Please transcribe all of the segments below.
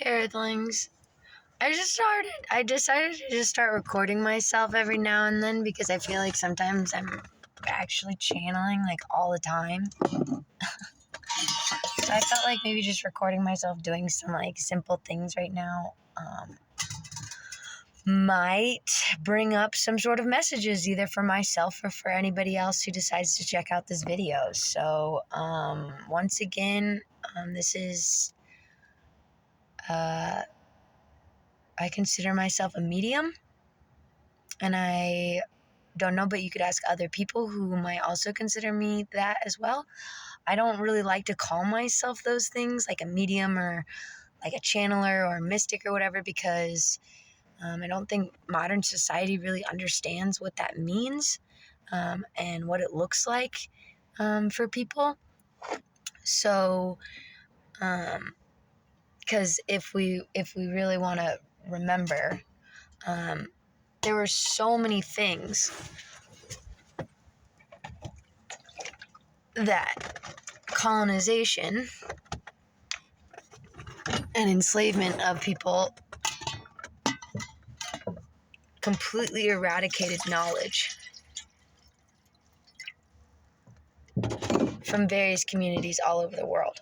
Earthlings. I decided to just start recording myself every now and then because I feel like sometimes I'm actually channeling like all the time. So I felt like maybe just recording myself doing some like simple things right now might bring up some sort of messages either for myself or for anybody else who decides to check out this video. So once again, this is I consider myself a medium, and I don't know, but you could ask other people who might also consider me that as well. I don't really like to call myself those things, like a medium or like a channeler or a mystic or whatever, because I don't think modern society really understands what that means and what it looks like for people. So, because if we really want to remember, there were so many things that colonization and enslavement of people completely eradicated knowledge from various communities all over the world.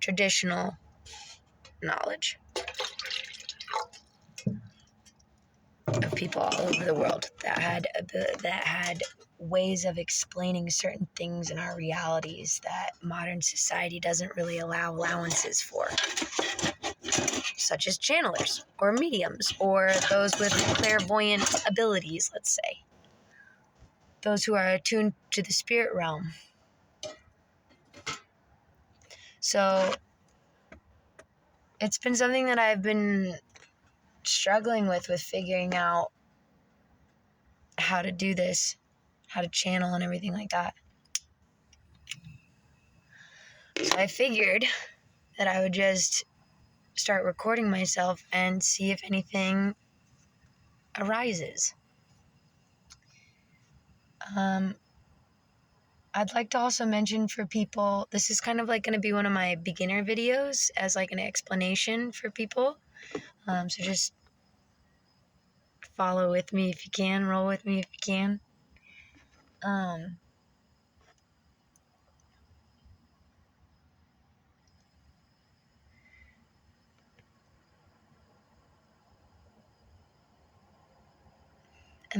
Traditional knowledge of people all over the world that had ways of explaining certain things in our realities that modern society doesn't really allow allowances for, such as channelers or mediums or those with clairvoyant abilities, let's say. Those who are attuned to the spirit realm. So it's been something that I've been struggling with figuring out how to do this, how to channel and everything like that. So I figured that I would just start recording myself and see if anything arises. I'd like to also mention for people, this is kind of like going to be one of my beginner videos as like an explanation for people. So just follow with me if you can, roll with me if you can. And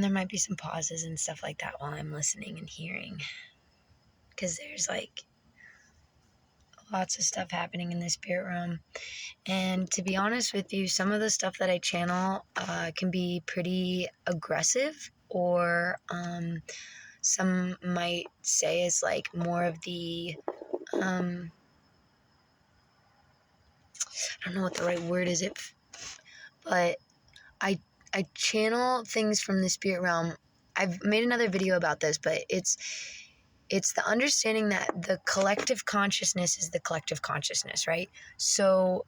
there might be some pauses and stuff like that while I'm listening and hearing, because there's like lots of stuff happening in the spirit realm. And to be honest with you, some of the stuff that I channel can be pretty aggressive, or some might say is like more of the I don't know what the right word is, but I channel things from the spirit realm. I've made another video about this, but it's the understanding that the collective consciousness is the collective consciousness, right? So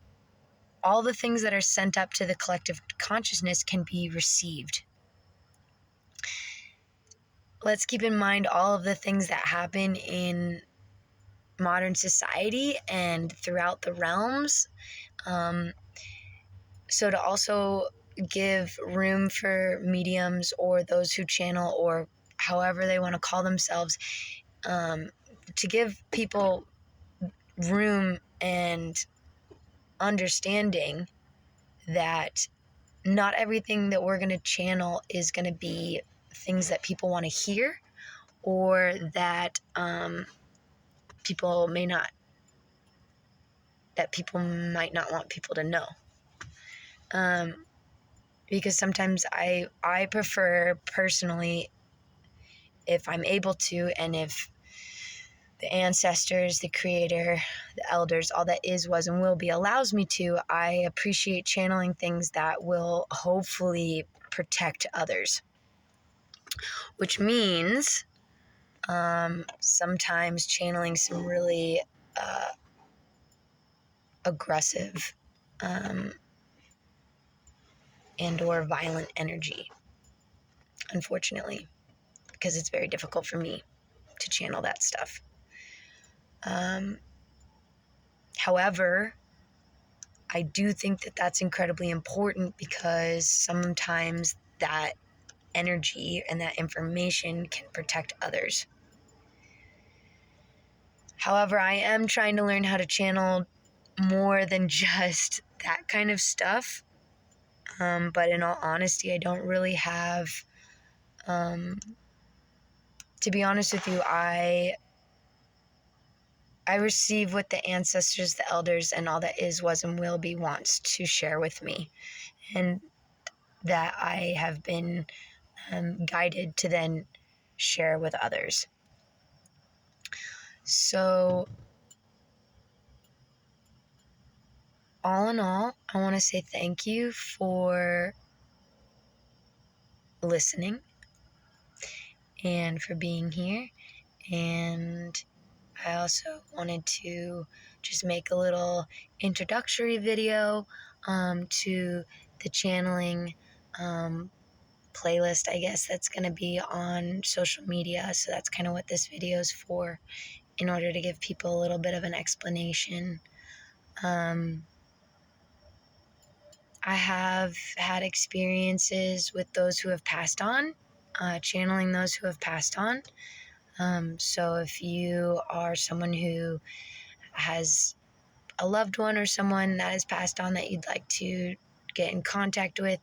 all the things that are sent up to the collective consciousness can be received. Let's keep in mind all of the things that happen in modern society and throughout the realms. So to also give room for mediums or those who channel, or however they want to call themselves, to give people room and understanding that not everything that we're going to channel is going to be things that people want to hear, or that people might not want people to know. Because sometimes I prefer personally, if I'm able to, and if the ancestors, the creator, the elders, all that is, was, and will be allows me to, I appreciate channeling things that will hopefully protect others. Which means sometimes channeling some really aggressive and or violent energy, unfortunately, because it's very difficult for me to channel that stuff. However, I do think that that's incredibly important because sometimes that energy and that information can protect others. However, I am trying to learn how to channel more than just that kind of stuff. But in all honesty, I don't really have, to be honest with you, I receive what the ancestors, the elders, and all that is, was, and will be wants to share with me. And that I have been guided to then share with others. So, all in all, I want to say thank you for listening and for being here. And I also wanted to just make a little introductory video to the channeling playlist, I guess, that's going to be on social media. So that's kind of what this video is for, in order to give people a little bit of an explanation. I have had experiences with those who have passed on, channeling those who have passed on. So if you are someone who has a loved one or someone that has passed on that you'd like to get in contact with,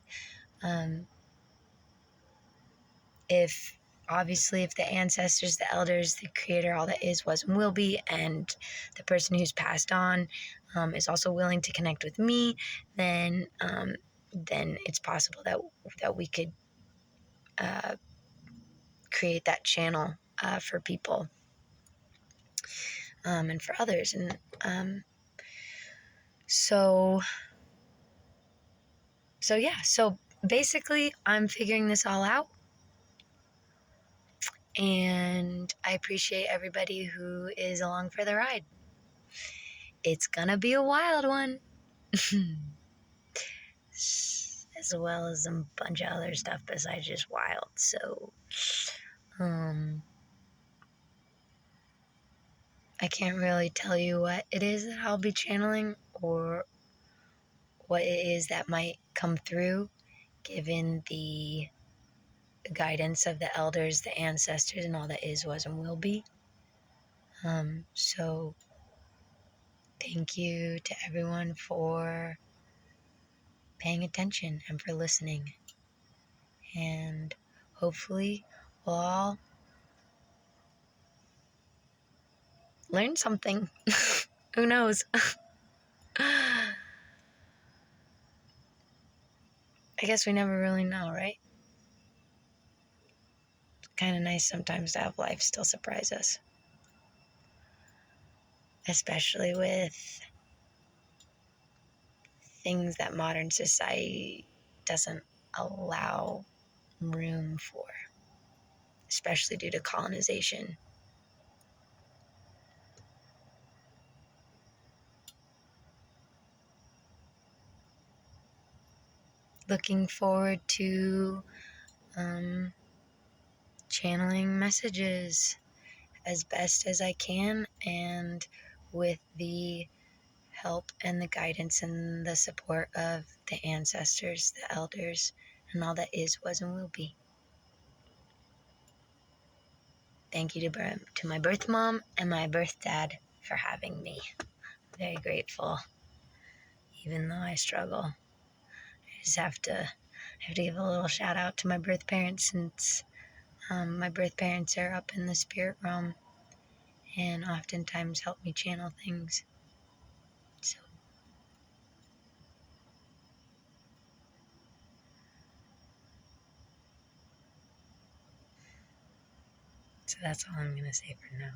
if the ancestors, the elders, the creator, all that is, was, and will be, and the person who's passed on is also willing to connect with me, then it's possible that we could create that channel for people and for others. And so basically I'm figuring this all out, and I appreciate everybody who is along for the ride. It's gonna be a wild one. As well as a bunch of other stuff besides just wild. So I can't really tell you what it is that I'll be channeling or what it is that might come through, given the guidance of the elders, the ancestors, and all that is, was, and will be. So thank you to everyone for paying attention and for listening. And hopefully we'll all learn something. Who knows? I guess we never really know, right? It's kind of nice sometimes to have life still surprise us. Especially with things that modern society doesn't allow room for, especially due to colonization. Looking forward to channeling messages as best as I can, and with the help and the guidance and the support of the ancestors, the elders, and all that is, was, and will be. Thank you to my birth mom and my birth dad for having me. Very grateful, even though I struggle. I just have to give a little shout out to my birth parents, since my birth parents are up in the spirit realm and oftentimes help me channel things. So that's all I'm going to say for now.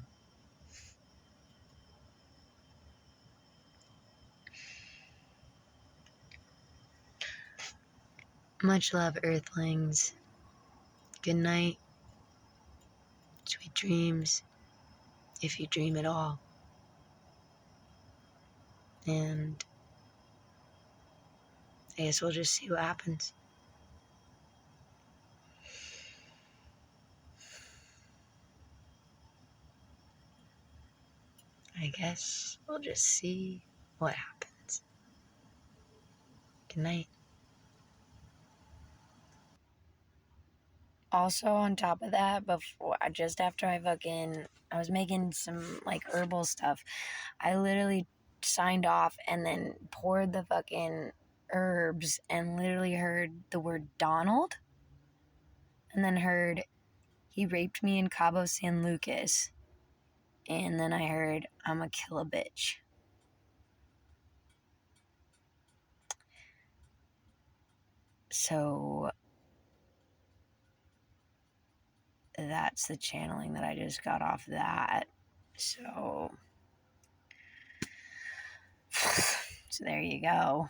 Much love, Earthlings. Good night. Sweet dreams, if you dream at all. And I guess we'll just see what happens. I guess we'll just see what happens. Good night. Also, on top of that, just after I was making some like herbal stuff, I literally signed off and then poured the fucking herbs and literally heard the word Donald and then heard he raped me in Cabo San Lucas. And then I heard I'm a kill a bitch. So that's the channeling that I just got off that. So there you go.